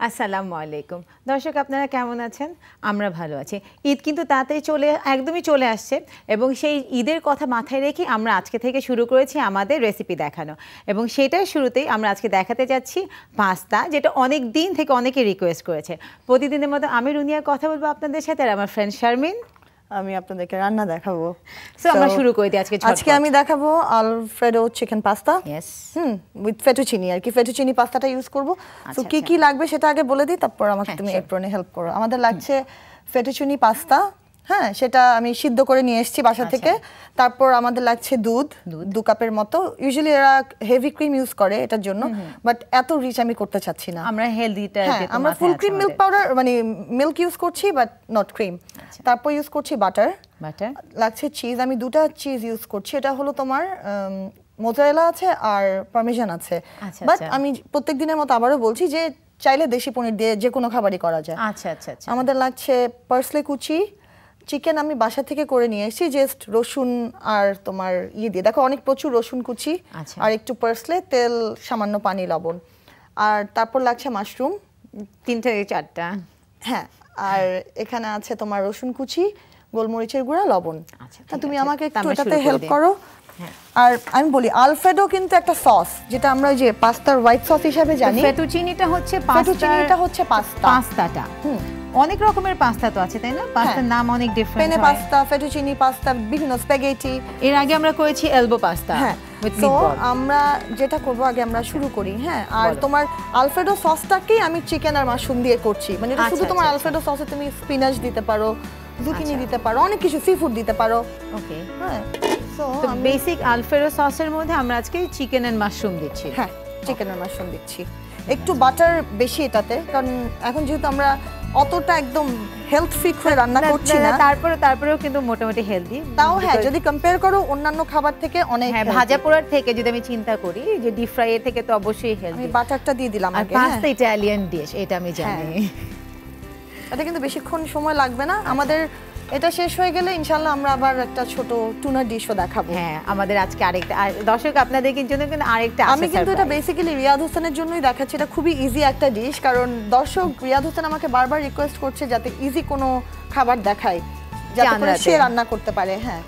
আসসালামু আলাইকুম দর্শক, আপনারা কেমন আছেন? আমরা ভালো আছি। ঈদ কিন্তু তাড়াতাড়ি একদমই চলে আসছে এবং সেই ঈদের কথা মাথায় রেখে আমরা আজকে থেকে শুরু করেছি আমাদের রেসিপি দেখানো, এবং সেটার শুরুতেই আমরা আজকে দেখাতে যাচ্ছি পাস্তা, যেটা অনেক দিন থেকে অনেকে রিকোয়েস্ট করেছে। প্রতিদিনের মতো আমি রুনিয়া কথা বলবো আপনাদের সাথে, আর আমার ফ্রেন্ড শারমিন আমি আপনাদেরকে রান্না দেখাবো। সো আমরা শুরু করে দিই আজকে আমি দেখাবো আলফ্রেডো চিকেন পাস্তা উইথ ফেটুচিনি, আর কি ফেটুচিনি পাস্তাটা ইউজ করব। সো কি কি লাগবে সেটা আগে বলে দিই, তারপর আমাকে তুমি এপ্রনে হেল্প করো। আমাদের লাগছে ফেটুচিনি পাস্তা, হ্যাঁ সেটা আমি সিদ্ধ করে নিয়ে এসেছি বাসা থেকে। তারপর আমাদের লাগছে দুধ 2 কাপের মতো। ইউজুয়ালি এরা হেভি ক্রিম ইউজ করে এটার জন্য, বাট এত রিচ আমি করতে চাচ্ছি না। আমরা হেলদিটা আমরা ফুল ক্রিম মিল্ক পাউডার মানে মিল্ক ইউজ করছি, বাট নট ক্রিম। তারপর ইউজ করছি বাটার লাগছে, চিজ আমি 2টা চিজ ইউজ করছি। এটা হলো তোমার মোজারেলা আছে আর পারমেজান আছে। বাট আমি প্রত্যেক দিনের মতো আবারও বলছি যে চাইলে দেশি পনির দিয়ে যে কোনো খাবারই করা যায়। আচ্ছা আচ্ছা আচ্ছা। আমাদের লাগছে পার্সলে কুচি। চিকেন আমি বাসা থেকে করে নিয়ে এসেছি, জাস্ট রসুন আর তোমার দিয়ে দেখো অনেক প্রচুর রসুন কুচি আর একটু পার্সলে, তেল, সামান্য পানি, লবণ। আর তারপর লাগছে মাশরুম 3 থেকে 4টা। হ্যাঁ, আর এখানে আছে তোমার রসুন কুচি, গোলমরিচের গুঁড়া, লবণ। আচ্ছা, তুমি আমাকে একটু এটাতে হেল্প করো। আর আমি বলি আলফ্রেডো কিন্তু একটা সস, যেটা আমরা যে পাস্তার হোয়াইট সস হিসেবে জানি। ফেটুচিনিটা হচ্ছে পাস্তাটা। অনেক রকমের পাস্তা তো আছে, তাই না? পাস্তার নাম অনেক ডিফারেন্ট হয়। পেনে পাস্তা, ফেটুচিনি পাস্তা, বিভিন্ন স্প্যাগেটি। এর আগে আমরা করেছি এলবো পাস্তা। হ্যাঁ, তো আমরা যেটা করব আগে আমরা শুরু করি। হ্যাঁ, আর তোমার আলফ্রেডো সসটাকেই আমি চিকেন আর মাশরুম দিয়ে করছি। মানে এটা শুধু তোমার আলফ্রেডো সসে তুমি স্পিনাচ দিতে পারো, জুকিনি দিতে পারো, অনেক কিছু, সি ফুড দিতে পারো। ওকে, হ্যাঁ। তো বেসিক আলফ্রেডো সসের মধ্যে আমরা আজকে চিকেন এন্ড মাশরুম দিচ্ছি। হ্যাঁ, চিকেন আর মাশরুম দিচ্ছি। একটু বাটার বেশি এটাতে, কারণ এখন যেহেতু আমরা অতটা একদম হেলথ ফ্রিক হয়ে রান্না করছি না। তারপরেও কিন্তু মোটামুটি হেলদি। তাও হ্যাঁ, যদি কম্পেয়ার করো অন্যান্য খাবার থেকে অনেক। হ্যাঁ, ভাজা পোড়ার থেকে যদি আমি চিন্তা করি, যে ডিপ ফ্রাই এর থেকে তো অবশ্যই হেলদি। আমি বাটারটা দিয়ে দিলাম আগে। পাস্তা ইটালিয়ান ডিশ, এটা আমি জানি। এটা কিন্তু বেশিক্ষণ সময় লাগবে না। আমাদের এটা শেষ হয়ে গেলে ইনশাআল্লাহ আমরা আবার একটা ছোট টুনা ডিশও দেখাবো। হ্যাঁ, আমাদের আজকে আরেকটা, দর্শক আপনাদের জন্য কিন্তু আরেকটা আছে। আমি কিন্তু এটা বেসিক্যালি রিয়াদ হোসেনের জন্যই দেখাচ্ছি। এটা খুবই ইজি একটা ডিশ, কারণ দর্শক রিয়াদ হোসেন আমাকে বারবার রিকোয়েস্ট করছে যাতে ইজি কোনো খাবার দেখাই, যাতে করে সে রান্না করতে পারে। হ্যাঁ,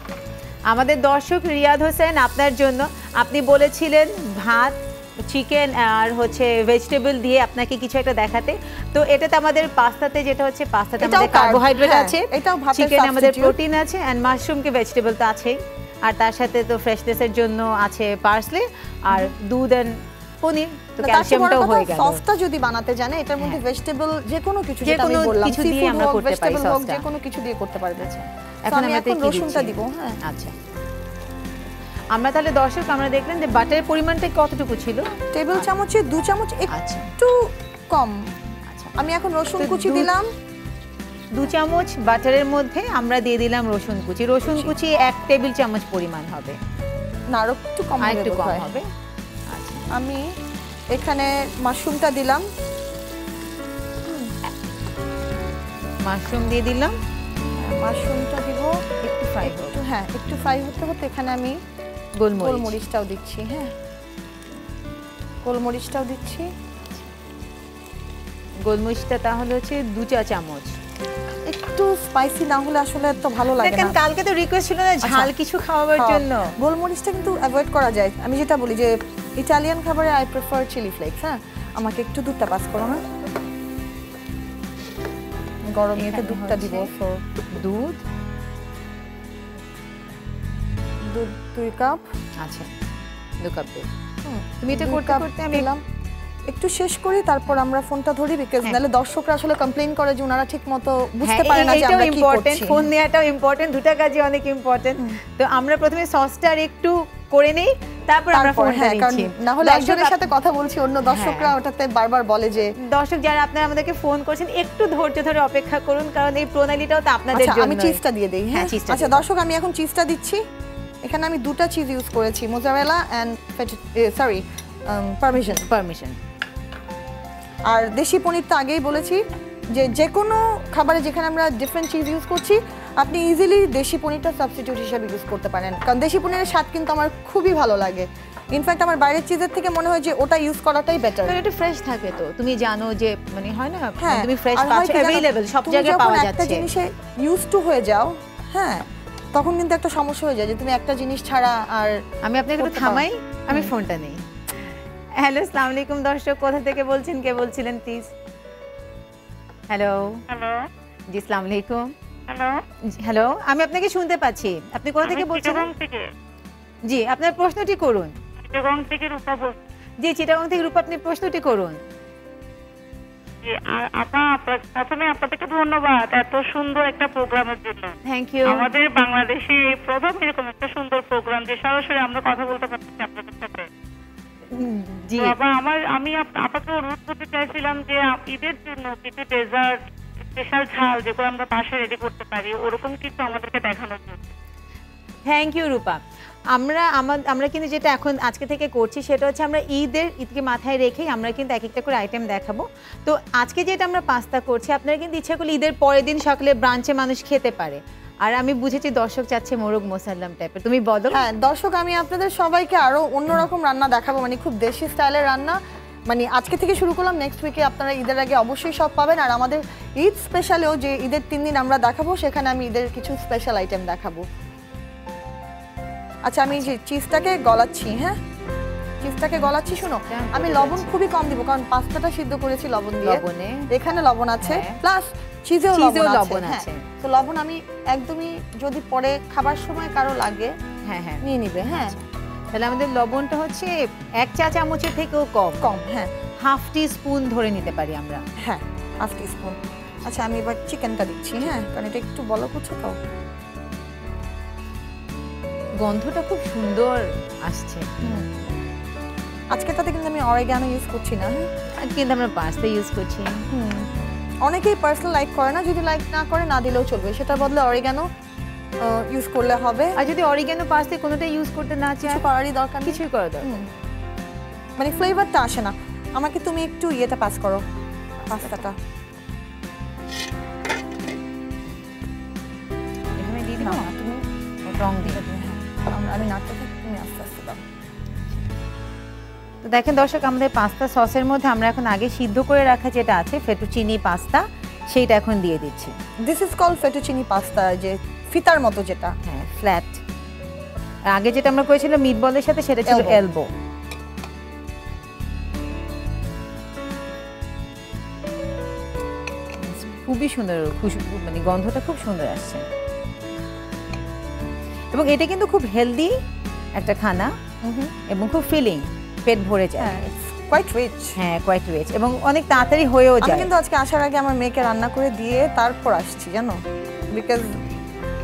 আমাদের দর্শক রিয়াদ হোসেন আপনার জন্য, আপনি বলেছিলেন ভাত, চিকেন আর হচ্ছে ভেজিটেবল দিয়ে আপনাকে কিছু একটা দেখাতে। তো এটাতে আমাদের পাস্তাতে যেটা হচ্ছে, পাস্তাতে আমাদের কার্বোহাইড্রেট আছে, চিকেনে আমাদের প্রোটিন আছে, এন্ড মাশরুমকে ভেজিটেবল তো আছেই, আর তার সাথে তো ফ্রেশনেসের জন্য আছে পার্সলে আর দুধ এন্ড পনির। তো ক্যালসিয়ামটাও হয়ে গেল। সসটা যদি বানাতে জানে, এটার মধ্যে ভেজিটেবল যে কোনো কিছু, যেটা আমি বললাম, কিছু দিয়ে আমরা করতে পারি, যে কোনো কিছু দিয়ে করতে পারবে। আচ্ছা, এখন আমরা রসুনটা দিব। হ্যাঁ, আচ্ছা। আমরা তাহলে দর্শক আমরা দেখলেন যে বাটারের পরিমাণটা কতটুকু ছিল? টেবিল চামচে 2 চামচ, একটু কম। আচ্ছা, আমি এখন রসুন কুচি দিলাম 2 চামচ বাটারের মধ্যে। আমরা দিয়ে দিলাম রসুন কুচি। রসুন কুচি 1 টেবিল চামচ পরিমাণ হবে, না আর একটু কম হবে। আচ্ছা, আমি এখানে মাশরুমটা দিলাম, মাশরুম দিয়ে দিলাম। মাশরুমটা দিব একটু ফ্রাই হতে। হ্যাঁ, একটু ফ্রাই হতে হতে এখানে আমি গোলমরিচটাও দিচ্ছি। হ্যাঁ, গোলমরিচটাও দিচ্ছি। গোলমরিচটা তাহলে হচ্ছে 2 চা চামচ। একটু স্পাইসি না হলে আসলে তো ভালো লাগে না। কালকে তো রিকোয়েস্ট ছিল না ঝাল কিছু খাওয়ার জন্য। গোলমরিচটা কিন্তু অ্যাভয়েড করা যায়। আমি যেটা বলি যে ইটালিয়ান খাবারে আই প্রেফার চিলি ফ্লেক্স। হ্যাঁ, আমাকে একটু দুধটা পাস করো না, গরম ইয়েতে দুধটা দিব। দুধ 2 কাপ। আচ্ছা, 2 কাপ দুধ। তুমি এটা করতে করতে আমি একটু শেষ করি, তারপর আমরা ফোনটা ধরি, বিকজ নালে দর্শকরা আসলে কমপ্লেইন করে যে ওনারা ঠিকমতো বুঝতে পারে না যে আমরা কি করছি। ফোন নেওয়াটাও ইম্পর্টেন্ট, দুটা কাজই অনেক ইম্পর্টেন্ট। তো আমরা প্রথমে সসটা একটু করে নেই, তারপর আমরা ফোনটা নিচ্ছি। না হলে একজনের সাথে কথা বলছি, অন্য দর্শকরা ওটাতে বারবার বলে যে। দর্শক যারা আপনারা আমাদেরকে ফোন করছেন, একটু ধৈর্য ধরে অপেক্ষা করুন, কারণ এই প্রণালীটাও তো আপনাদের জন্য। আমি চিজটা দিয়ে দেই। হ্যাঁ, আচ্ছা দর্শক, আমি এখন চিজটা দিচ্ছি। এখানে আমি 2টা চিজ ইউজ করেছি, মোজারেলা এন্ড পারমেজান। আর দেশি পনির তো আগেই বলেছি যে কোনো খাবারে যেখানে আমরা ডিফারেন্ট চিজ ইউজ করছি, আপনি ইজিলি দেশি পনিরটা সাবস্টিটিউট হিসেবে ইউজ করতে পারেন, কারণ দেশি পনিরের স্বাদ কিন্তু আমার খুবই ভালো লাগে। ইনফ্যাক্ট আমার বাইরের চিজের থেকে মনে হয় যে ওটা ইউজ করাটাই বেটার। কারণ এটা ফ্রেশ থাকে তো, তুমি জানো যে মানে হয় না তুমি ফ্রেশ পাচ্ছ, अवेलेबल সব জায়গায় পাওয়া যাচ্ছে। একটা জিনিসে ইউজ টু হয়ে যাও, হ্যাঁ, তখন কিন্তু একটা সমস্যা হয়ে যায় যে তুমি একটা জিনিস ছাড়া আর। আমি আপনাকে একটু থামাই, আমি ফোনটা নেই। হ্যালো, আসসালামু আলাইকুম দর্শক, কোথা থেকে বলছেন, কে বলছিলেন প্লিজ? হ্যালো। হ্যালো। জি, আসসালামু আলাইকুম। হ্যালো। হ্যালো, আমি আপনাকে শুনতে পাচ্ছি। আপনি কোথা থেকে বলছেন? চিটাগং থেকে। জি, আপনার প্রশ্নটি করুন। চিটাগং থেকে রূপা বলছি। জি, চিটাগং থেকে রূপা, আপনি প্রশ্নটি করুন। জি, প্রথমে আপনাদেরকে ধন্যবাদ এত সুন্দর একটা প্রোগ্রামের জন্য। Thank you. আমাদের বাংলাদেশে প্রথম এরকম একটা সুন্দর প্রোগ্রাম যে সরাসরি আমরা কথা বলতে পারছি আপনাদের সাথে। জি, আমি আপনাকে অনুরোধ করতে চাইছিলাম যে ঈদের জন্য কিছু ডেজার্ট, স্পেশাল ঝাল যেগুলো আমরা বাসায় রেডি করতে পারি, ওরকম কিছু আমাদেরকে দেখানোর জন্য। থ্যাংক ইউ রূপা। আমরা কিন্তু যেটা এখন আজকে থেকে করছি সেটা হচ্ছে আমরা ঈদকে মাথায় রেখেই আমরা কিন্তু এক একটা করে আইটেম দেখাবো। তো আজকে যেটা আমরা পাস্তা করছি, আপনারা কিন্তু ইচ্ছা করলে ঈদের পরের দিন সকালে ব্রাঞ্চে মানুষ খেতে পারে। আর আমি বুঝেছি দর্শক চাচ্ছে মোরগ মোসাল্লাম টাইপের, তুমি বলো। হ্যাঁ দর্শক, আমি আপনাদের সবাইকে আরো অন্যরকম রান্না দেখাবো, মানে খুব দেশি স্টাইলের রান্না। মানে আজকে থেকে শুরু করলাম, নেক্সট উইকে আপনারা ঈদের আগে অবশ্যই সব পাবেন। আর আমাদের ঈদ স্পেশালেও যে ঈদের 3 দিন আমরা দেখাবো, সেখানে আমি ঈদের কিছু স্পেশাল আইটেম দেখাবো। আচ্ছা, আমি যে চিজটাকে গলাচ্ছি, হ্যাঁ চিজটাকে গলাচ্ছি। শুনো, আমি লবণ খুবই কম দিব, কারণ পাস্তাটা সিদ্ধ করেছি লবণ দিয়ে, এখানে লবণ আছে, প্লাস চিজেও লবণ আছে। তো লবণ আমি একদমই, যদি পরে খাবার সময় কারো লাগে হ্যাঁ হ্যাঁ নিয়ে নিবে। হ্যাঁ, তাহলে আমাদের লবণটা হচ্ছে 1 চা চামচের থেকেও কম। হ্যাঁ, হাফ টি স্পুন ধরে নিতে পারি আমরা। হ্যাঁ, হাফ টি স্পুন। আচ্ছা, আমি এবার চিকেনটা দিচ্ছি, হ্যাঁ, কারণ এটা একটু বলো করছে তো। গন্ধটা খুব সুন্দর আসছে। আজকে তাতে কিন্তু আমি অরিগানো ইউজ করছি না, কিন্তু আমরা পাস্তা ইউজ করছি। অনেকেই পার্সোনাল লাইক করে না, যদি লাইক না করে না দিলেও চলবে, সেটার বদলে অরিগানো ইউজ করলে হবে। আর যদি অরিগানো পাস্তা কোনোটা ইউজ করতে না চাই, কিছু করারই দরকার নেই, কিছুই করার দরকার, মানে ফ্লেভারটা আসে না। আমাকে তুমি একটু ইয়েটা পাস করো, পাস্তাটা এখানে দিয়ে দিও না, তুমি রং দিয়ে দাও। আমি নাড়তে থাকি, তুমি আস্তে আস্তে দাও। তো দেখেন দর্শক, আমাদের পাস্তা সসের মধ্যে আমরা এখন আগে সিদ্ধ করে রাখা যেটা আছে ফেটুচিনি পাস্তা, সেইটা এখন দিয়ে দিচ্ছি। দিস ইজ কল্ড ফেটুচিনি পাস্তা, যে ফিতার মতো যেটা, হ্যাঁ ফ্ল্যাট। আগে যেটা আমরা করেছিলাম মিটবলের সাথে, সেটা ছিল এলবো। খুবই সুন্দর খুশবু, মানে গন্ধটা খুব সুন্দর আসছে। এবং এটা কিন্তু খুব হেলদি একটা খানা এবং খুব ফিলিং, পেট ভরে যায়। Quite rich. হ্যাঁ, কোয়াইট রিচ এবং অনেক তাড়াতাড়ি হয়েও যায়। আমি কিন্তু আজকে আসার আগে আমার মেয়েকে রান্না করে দিয়ে তারপর আসছি, জানো, বিকজ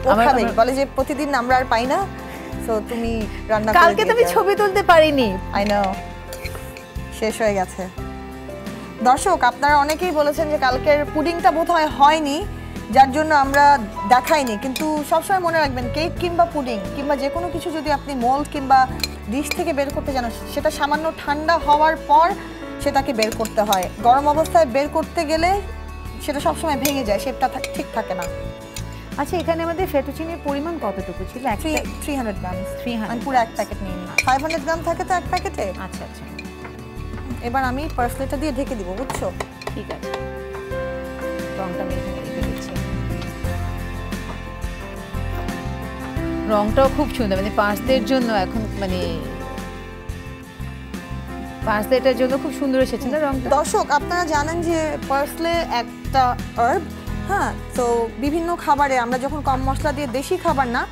ও খাবে, বলে যে প্রতিদিন আমরা আর পাই না, সো তুমি রান্না করে। কালকে তুমি ছবি তুলতে পারিনি, আই নো, শেষ হয়ে গেছে। দর্শক, আপনারা অনেকেই বলেছেন যে কালকের পুডিংটা বোধহয় হয়নি, যার জন্য আমরা দেখাইনি। কিন্তু সবসময় মনে রাখবেন, কেক কিংবা পুডিং কিংবা যে কোনো কিছু যদি আপনি মোল্ড কিংবা ডিশ থেকে বের করতে জানেন, সেটা সামান্য ঠান্ডা হওয়ার পর সেটাকে বের করতে হয়। গরম অবস্থায় বের করতে গেলে সেটা সবসময় ভেঙে যায়, শেপটা ঠিক থাকে না। আচ্ছা, এখানে আমাদের ফেটুচিনির পরিমাণ কতটুকু ছিল? 300 গ্রাম। 300, আমি পুরো এক প্যাকেট নিয়ে নিই। 500 গ্রাম থাকে তো এক প্যাকেটে। আচ্ছা আচ্ছা, এবার আমি পার্সলেটা দিয়ে ঢেকে দিব, বুঝছো? ঠিক আছে, রংটা আমি এখানে রেখে দিচ্ছি। রংটাও খুব সুন্দর, মানে পার্সলের জন্য এখন, মানে পার্সলেটার জন্য খুব সুন্দর এসেছে না রংটা। দর্শক, আপনারা জানেন যে পার্সলে একটা হার্ব, হ্যাঁ, তো বিভিন্ন খাবারে আমরা যখন কম মশলা দিয়ে, দেশি খাবার না,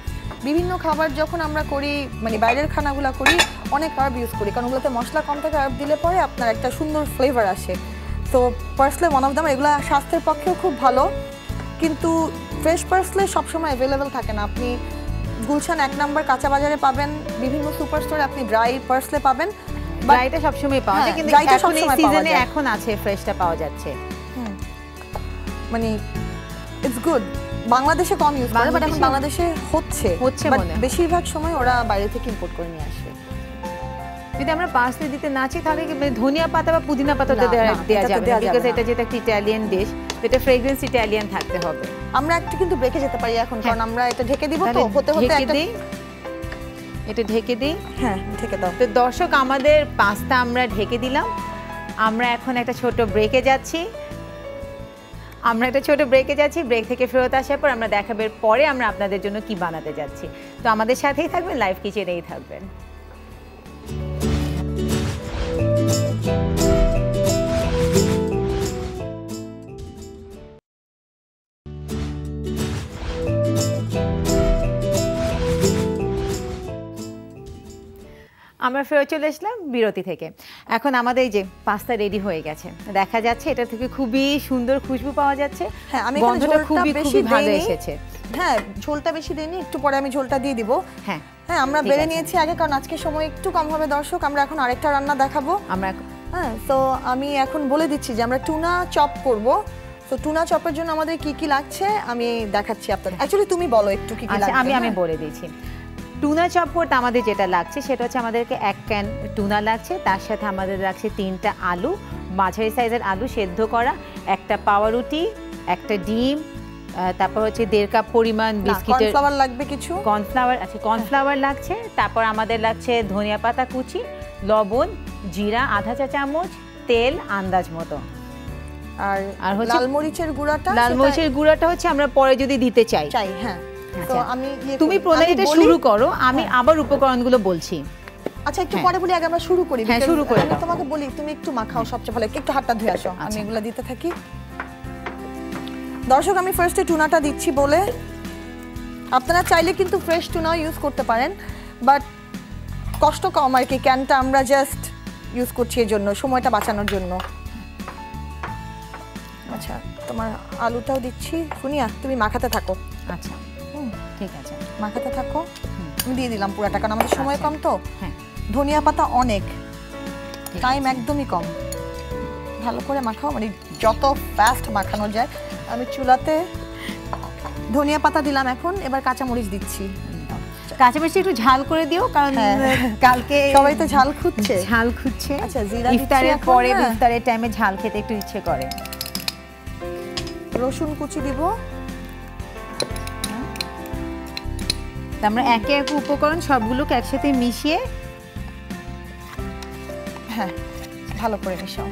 বিভিন্ন খাবার যখন আমরা করি, মানে বাইরের খানাগুলো করি, অনেক হার্ব ইউজ করি, কারণ ওগুলোতে মশলা কম থাকে। হার্ব দিলে পরে আপনার একটা সুন্দর ফ্লেভার আসে। তো পার্সলে ওয়ান অফ দ্যাম। এগুলো স্বাস্থ্যের পক্ষেও খুব ভালো, কিন্তু ফ্রেশ পার্সলে সবসময় অ্যাভেলেবেল থাকে না। আপনি গুলশান 1 নম্বর কাঁচা বাজারে পাবেন, বিভিন্ন সুপার স্টোরে আপনি ড্রাই পার্সলে পাবেন। ড্রাইটা সবসময় পাওয়া যায়, কিন্তু এখন এই সিজনে এখন আছে, ফ্রেশটা পাওয়া যাচ্ছে। মানে ইটস গুড। বাংলাদেশে কম ইউজ করে, বাট এখন বাংলাদেশে হচ্ছে মনে হয়। বেশিরভাগ সময় ওরা বাইরে থেকে ইম্পোর্ট করে নিয়ে আসে। যদি আমরা পাস্তা দিতে না চাই, তাহলে ধনিয়া পাতা বা পুদিনা পাতা দেওয়া যাবে না, বিকজ এটা যেটা একটা ইটালিয়ান ডিশ, এটা ফ্রেগ্রেন্স ইটালিয়ান থাকতে হবে। আমরা একটু কিন্তু ব্রেকে যেতে পারি এখন, কারণ আমরা এটা ঢেকে দিব, তো হতে হতে একটা এটা ঢেকে দিই। হ্যাঁ ঢেকে দাও। তো দর্শক, আমাদের পাস্তা আমরা ঢেকে দিলাম। আমরা এখন একটা ছোট ব্রেকে যাচ্ছি। ব্রেক থেকে ফেরত আসার পর আমরা দেখাবার পরে আমরা আপনাদের জন্য কি বানাতে যাচ্ছি। তো আমাদের সাথেই থাকবেন, লাইভ কিচেনেই থাকবেন। আমরা ফেরত চলে আসলাম বিরতি থেকে। এখন আমাদের এই যে পাস্তা রেডি হয়ে গেছে, দেখা যাচ্ছে এটা থেকে খুবই সুন্দর খুশবু পাওয়া যাচ্ছে। হ্যাঁ, আমি এখানে ঝোলটা খুবই বেশি ভালো দেইনি। এসেছে। হ্যাঁ, ঝোলটা বেশি দেইনি, একটু পরে আমি ঝোলটা দিয়ে দিব। হ্যাঁ হ্যাঁ, আমরা বেড়ে নিয়েছি আগে, কারণ আজকে সময় একটু কম হবে দর্শক। আমরা এখন আরেকটা রান্না দেখাবো। হ্যাঁ, তো আমি এখন বলে দিচ্ছি যে আমরা টুনা চপ করব। তো টুনা চপের জন্য আমাদের কি কি লাগছে আমি দেখাচ্ছি আপনাদের। অ্যাকচুয়ালি তুমি বলো একটু কি কি লাগছে। আমি বলে দিচ্ছি। টুনা চপ করতে আমাদের যেটা লাগছে সেটা হচ্ছে আমাদেরকে 1 ক্যান টুনা লাগছে, তার সাথে আমাদের লাগছে 3টা আলু, মাঝারি সাইজের আলু সেদ্ধ করা, একটা পাউরুটি, একটা ডিম, তারপর হচ্ছে 1.5 কাপ পরিমাণ বিস্কিটের কর্নফ্লাওয়ার লাগবে, কিছু কর্নফ্লাওয়ার লাগছে। তারপর আমাদের লাগছে ধনিয়া পাতা কুচি, লবণ, জিরা আধা চা চামচ, তেল আন্দাজ মতো, আর হচ্ছে লাল মরিচের গুঁড়াটা হচ্ছে আমরা পরে যদি দিতে চাই। হ্যাঁ, তো আমি তুমি প্রণালীটা শুরু করো, আমি আবার উপকরণগুলো বলছি। আচ্ছা, একটু পরে বলি, আগে আমরা শুরু করি। হ্যাঁ, শুরু করে দাও। তোমাকে বলি তুমি একটু মাখাও, সবচেয়ে ভালো। একটু হাতটা ধুয়ে আসো, আমি এগুলো দিতে থাকি। দর্শক, আমি ফার্স্টে টুনাটা দিচ্ছি বলে, আপনারা চাইলে কিন্তু ফ্রেশ টুনাও ইউজ করতে পারেন, বাট কষ্ট কম আর কি। ক্যানটা আমরা জাস্ট ইউজ করছি এর জন্য, সময়টা বাঁচানোর জন্য। আচ্ছা, তোমার আলুটাও দিচ্ছি। ফুনিয়া, তুমি মাখাতে থাকো। আচ্ছা, ঠিক আছে, মাখাতে থাকো। আমি দিয়ে দিলাম পুরাটা, কারণ আমাদের সময় কম তো। হ্যাঁ, ধনিয়া পাতা অনেক, টাইম একদমই কম। ভালো করে মাখাও, মানে যত ফাস্ট মাখানো যায়। আমি চুলাতে ধনিয়া পাতা দিলাম, এখন এবার কাঁচামরিচ দিচ্ছি। কাঁচামরিচ একটু ঝাল করে দিও, কারণ কালকে সবাই তো ঝাল খুঁজছে। আচ্ছা, জিরা ইফতারের পরে, ইফতারের টাইমে ঝাল খেতে একটু ইচ্ছে করে। রসুন কুচি দিব। আমরা একে এক উপকরণ সবগুলোকে একসাথে মিশিয়ে, হ্যাঁ, ভালো করে মিশাও।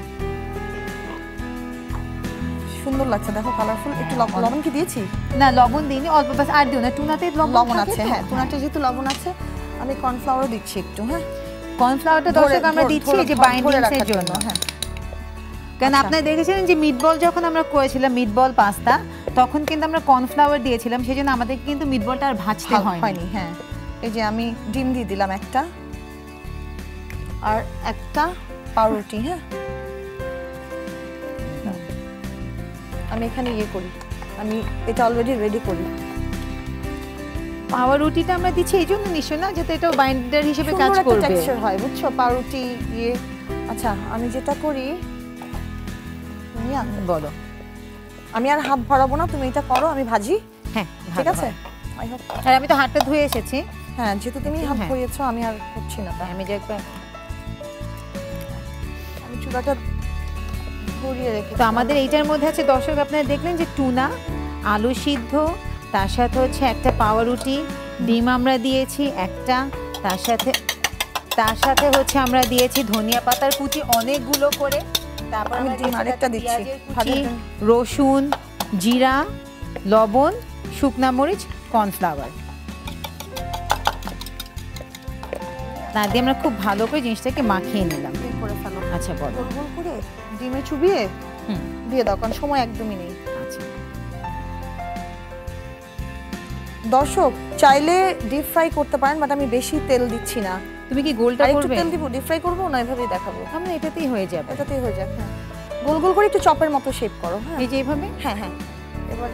সুন্দর লাগছে, দেখো, কালারফুল। একটু লবণ কি দিয়েছি? না, লবণ দিইনি, অল্প, বাস আর দিও না, টুনাতে লবণ আছে। হ্যাঁ, টুনাতে যেহেতু লবণ আছে, আমি কর্নফ্লাওয়ারও দিচ্ছি একটু। হ্যাঁ, কর্নফ্লাওয়ারটা দর্শক আমরা দিচ্ছি এই যে বাইন্ডিংসের জন্য। হ্যাঁ, কারণ আপনারা দেখেছিলেন যে মিটবল যখন আমরা করেছিলাম, মিটবল পাস্তা, তখন কিন্তু আমরা কর্নফ্লাওয়ার দিয়েছিলাম, সেজন্য আমাদের কিন্তু মিটবলটা আর ভাজতে হয়নি। হ্যাঁ, এই যে আমি ডিম দিয়ে দিলাম একটা, আর একটা পাউরুটি। হ্যাঁ, আমি এখানে করি, আমি এটা অলরেডি রেডি করি। পাউরুটিটা আমরা দিচ্ছি এই জন্য নিশ্চয় না, যাতে এটা বাইন্ডার হিসেবে কাজ করবে, টেক্সচার হয়, বুঝছো, পাউরুটি আচ্ছা, আমি যেটা করি, বলো। আমি আর হাত ভরাবো না, তুমি এটা করো, আমি ভাজি। হ্যাঁ, ঠিক আছে। আর আমি তো হাতটা ধুয়ে এসেছি। হ্যাঁ, যেহেতু তুমি হাত ধুয়েছো, আমি আর করছি না। আমি যে একবার আমি চুলাটা ধরিয়ে রেখে। তো আমাদের এইটার মধ্যে আছে দর্শক, আপনারা দেখলেন যে টুনা, আলু সিদ্ধ, তার সাথে হচ্ছে একটা পাউরুটি, ডিম আমরা দিয়েছি একটা, তার সাথে হচ্ছে আমরা দিয়েছি ধনিয়া পাতার কুচি অনেকগুলো করে, তারপর আমি ডিম আরেকটা দিচ্ছি, রসুন, জিরা, লবণ, শুকনা মরিচ, কর্নফ্লাওয়ার না দিয়ে আমরা খুব ভালো করে জিনিসটাকে মাখিয়ে নিলাম। আচ্ছা, বলো। গোল করে ডিমে চুবিয়ে দিয়ে দাও, কারণ সময় একদমই নেই। আচ্ছা দর্শক, চাইলে ডিপ ফ্রাই করতে পারেন, বাট আমি বেশি তেল দিচ্ছি না। তুমি কি গোলটা করবে? একটু তেল দিব, ডিপ ফ্রাই করব না, এভাবেই দেখাবো। আমরা এটাতেই হয়ে যাবে, এটাতেই হয়ে যাবে। হ্যাঁ, গোল গোল করে একটু চপের মতো শেপ করো। হ্যাঁ, এই যে এইভাবে। হ্যাঁ হ্যাঁ, এবার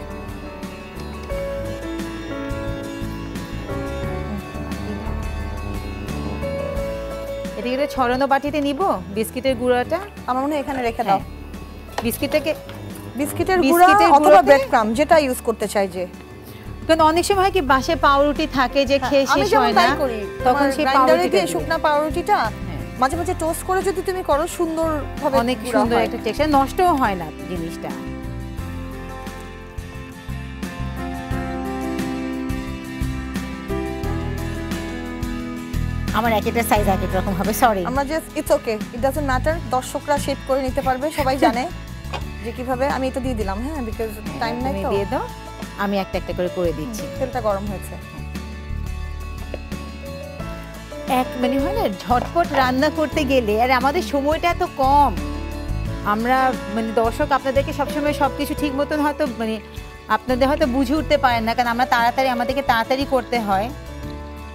এটাকে ছড়ানো বাটিতে নিব বিস্কিটের গুঁড়াটা। আমার মনে হয় এখানে রেখে দাও। বিস্কিটের গুঁড়া অথবা ব্রেড ক্রাম্ব, যেটা ইউজ করতে চাই। যে কারণ অনেক সময় হয় কি বাসায় পাউরুটি থাকে যে খেয়ে শেষ হয় না, তখন সেই পাউরুটিতে শুকনা পাউরুটিটা মাঝে মাঝে টোস্ট করে যদি তুমি করো, সুন্দর ভাবে, অনেক সুন্দর একটা টেক্সচার, নষ্টও হয় না জিনিসটা। আমার এক একটা সাইজ এক এক রকম হবে, সরি। আমরা just it's okay, it doesn't matter, দর্শকরা শেপ করে নিতে পারবে, সবাই জানে যে কিভাবে। আমি এটা দিয়ে দিলাম, হ্যাঁ, বিকজ টাইম নাই তো। দিয়ে দাও, আমি একটা একটা করে দিচ্ছি। তেলটা গরম হয়েছে। এক মানে হয় না ঝটপট রান্না করতে গেলে, আর আমাদের সময়টা এত কম, আমরা মানে দর্শক আপনাদেরকে সবসময় সবকিছু ঠিক মতন হয়তো মানে আপনাদের হয়তো বুঝে উঠতে পারেন না, কারণ আমরা আমাদেরকে তাড়াতাড়ি করতে হয়,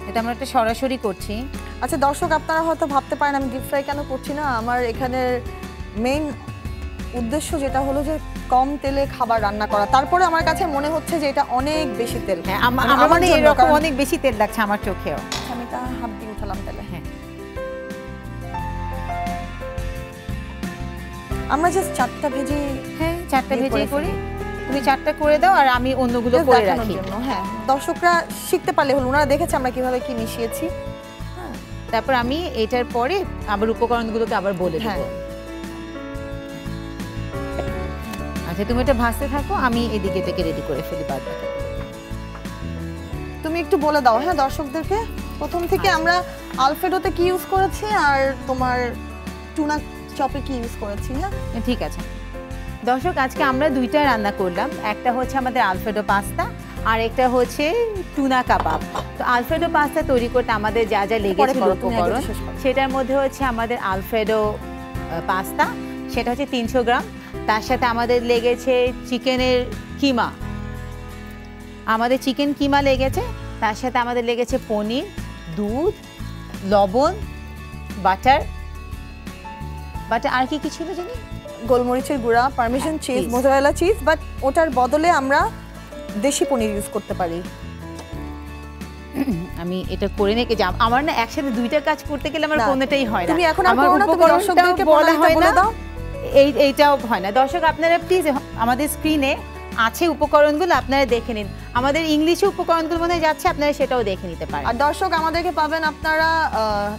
এটা আমরা একটা সরাসরি করছি। আচ্ছা দর্শক, আপনারা হয়তো ভাবতে পারেন আমি ডিপ ফ্রাই কেন করছি না। আমার এখানের মেইন উদ্দেশ্য যেটা হলো যে কম তেলে খাবার রান্না করা। তারপরে আমার কাছে মনে হচ্ছে যে এটা অনেক বেশি তেল। হ্যাঁ, আমার এরকম অনেক বেশি তেল লাগছে আমার চোখেও। আমি এটা হাত দিয়ে উঠালাম তেলে। হ্যাঁ, আমরা জাস্ট 4টা ভেজে, হ্যাঁ 4টা ভেজে করি। তুমি 4টা করে দাও আর আমি অন্যগুলো করে রাখি। হ্যাঁ, দর্শকরা শিখতে পারলে হলো, ওনারা দেখেছে আমরা কিভাবে কি মিশিয়েছি। তারপর আমি এটার পরে আবার উপকরণগুলোকে আবার বলে দেব। আচ্ছা, তুমি এটা ভাজতে থাকো, আমি এদিকে থেকে রেডি করে ফেলি বাদবাকি। তুমি একটু বলে দাও হ্যাঁ দর্শকদেরকে প্রথম থেকে আমরা আলফ্রেডোতে কি ইউজ করেছি আর তোমার টুনা চপে কি ইউজ করেছি। হ্যাঁ ঠিক আছে দর্শক, আজকে আমরা দুইটা রান্না করলাম, একটা হচ্ছে আমাদের আলফ্রেডো পাস্তা আর একটা হচ্ছে টুনা কাবাব। তো আলফ্রেডো পাস্তা তৈরি করতে আমাদের যা যা লেগেছিল উপকরণ, সেটার মধ্যে হচ্ছে আমাদের আলফ্রেডো পাস্তা, সেটা হচ্ছে 300 গ্রাম। তার সাথে আমাদের লেগেছে চিকেনের কিমা, আমাদের চিকেন কিমা লেগেছে। তার সাথে আমাদের লেগেছে পনির, দুধ, লবণ, বাটার আর কি কি ছিল জানি, গোলমরিচের গুঁড়া, parmesan cheese, mozzarella cheese, but ওটার বদলে আমরা দেশি পনির ইউজ করতে পারি। আমি এটা করে নিয়ে যে আমার না একসাথে দুইটা কাজ করতে গেলে আমার কোনটাই হয় না। তুমি এখন আর করো না, তুমি দর্শকদেরকে বলা হয় না, এইটাও হয় না। দর্শক আপনারা প্লিজ আমাদের স্ক্রিনে আছে উপকরণগুলো, আপনারা দেখে নিন। আমাদের ইংলিশে উপকরণগুলো মনে যাচ্ছে, আপনারা সেটাও দেখে নিতে পারেন। আর দর্শক আমাদেরকে পাবেন আপনারা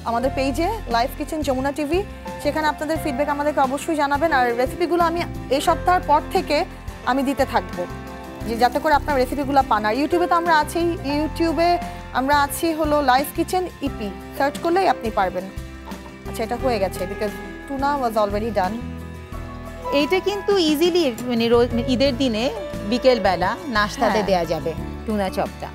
আমাদের পেজে লাইভ কিচেন যমুনা টিভি, সেখানে আপনাদের ফিডব্যাক আমাদেরকে অবশ্যই জানাবেন। আর রেসিপিগুলো আমি এই সপ্তাহের পর থেকে আমি দিতে থাকবো, যে যাতে করে আপনার রেসিপিগুলো পান। আর ইউটিউবে তো আমরা আছি, ইউটিউবে আমরা আছি হলো লাইভ কিচেন ইপি, সার্চ করলেই আপনি পারবেন। আচ্ছা, এটা হয়ে গেছে because tuna was already done. এইটা কিন্তু ইজিলি মানে ঈদের দিনে বিকেল বেলা নাস্তাতে দেয়া যাবে টুনা চপটা।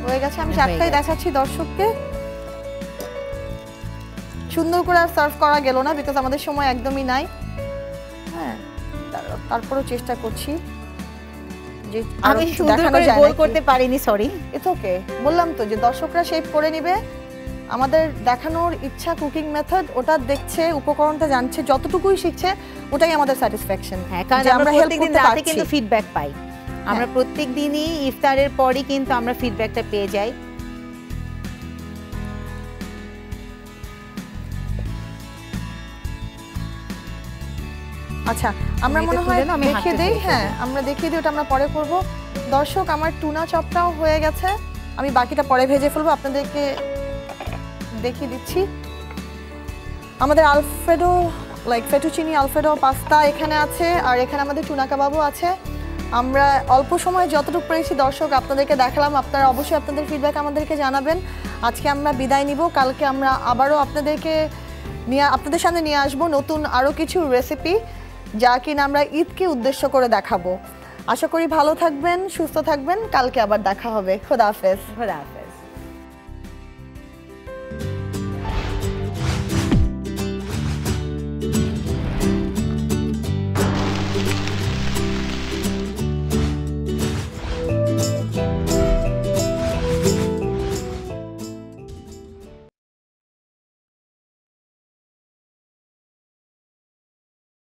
হয়ে গেছে, আমি 4টাই দেখাচ্ছি দর্শককে। সুন্দর করে আর সার্ভ করা গেল না বিকজ আমাদের সময় একদমই নাই। হ্যাঁ, তারপরেও চেষ্টা করছি যে আমি সুন্দর করে গোল করতে পারিনি, সরি। ইটস ওকে, বললাম তো যে দর্শকরা শেপ করে নেবে। আমাদের দেখানোর ইচ্ছা কুকিং মেথড, ওটা দেখছে, উপকরণটা জানছে, যতটুকুই শিখছে ওটাই আমাদের স্যাটিসফ্যাকশন। হ্যাঁ, কারণ আমরা প্রত্যেকদিন রাতে কিন্তু ফিডব্যাক পাই, আমরা প্রত্যেক দিনই ইফতারের পরই কিন্তু আমরা ফিডব্যাকটা পেয়ে যাই। আচ্ছা, আমরা মনে হয় দেখিয়ে দেই। হ্যাঁ, আমরা দেখিয়ে দিই, ওটা আমরা পরে করব। দর্শক, আমার টুনা চপটাও হয়ে গেছে, আমি বাকিটা পরে ভেজে ফেলবো, আপনাদেরকে দেখিয়ে দিচ্ছি। আমাদের আলফ্রেডো লাইক ফেটুচিনি আলফ্রেডো পাস্তা এখানে আছে, আর এখানে আমাদের টুনা কাবাবও আছে। আমরা অল্প সময় যতটুকু পেরেছি দর্শক আপনাদেরকে দেখালাম। আপনারা অবশ্যই আপনাদের ফিডব্যাক আমাদেরকে জানাবেন। আজকে আমরা বিদায় নিব, কালকে আমরা আবারও আপনাদের সামনে নিয়ে আসবো নতুন আরও কিছু রেসিপি, যা কিনা আমরা ঈদকে উদ্দেশ্য করে দেখাবো। আশা করি ভালো থাকবেন, সুস্থ থাকবেন, কালকে আবার দেখা হবে। খোদা হাফেজ। খোদা হাফেজ।